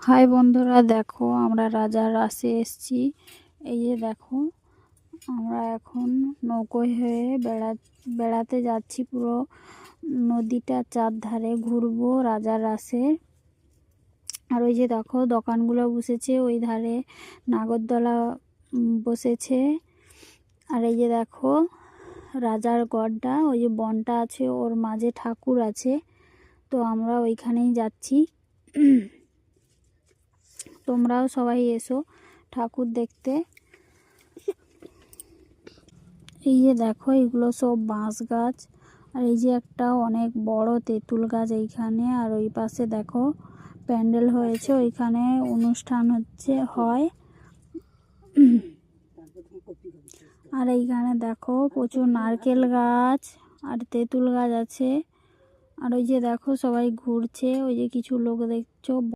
High বন্ধুরা, দেখো আমরা রাজার রাসে এসেছি। এই যে দেখো, আমরা এখন নৌকোয় হয়ে বেড়াতে যাচ্ছি। পুরো নদীটা চারধারে ঘুরবো রাজার রাসে। আর ওই যে দেখো দোকানগুলো বসেছে, ওই ধারে নাগরদোলা বসেছে। আর এই যে দেখো রাজার গড়টা, ওই যে বনটা আছে, ওর মাঝে ঠাকুর আছে। তো আমরা ওইখানেই যাচ্ছি। তোমরাও সবাই এসো ঠাকুর দেখতে। এই যে দেখো, এগুলো সব বাঁশ গাছ। আর এই যে একটা অনেক বড় তেঁতুল গাছ এইখানে। আর ওই পাশে দেখো প্যান্ডেল হয়েছে, ওইখানে অনুষ্ঠান হয়। আর এইখানে দেখো প্রচুর নারকেল গাছ আর তেঁতুল গাছ আছে। আর ওই যে দেখো সবাই ঘুরছে, ওই যে কিছু লোক দেখছো।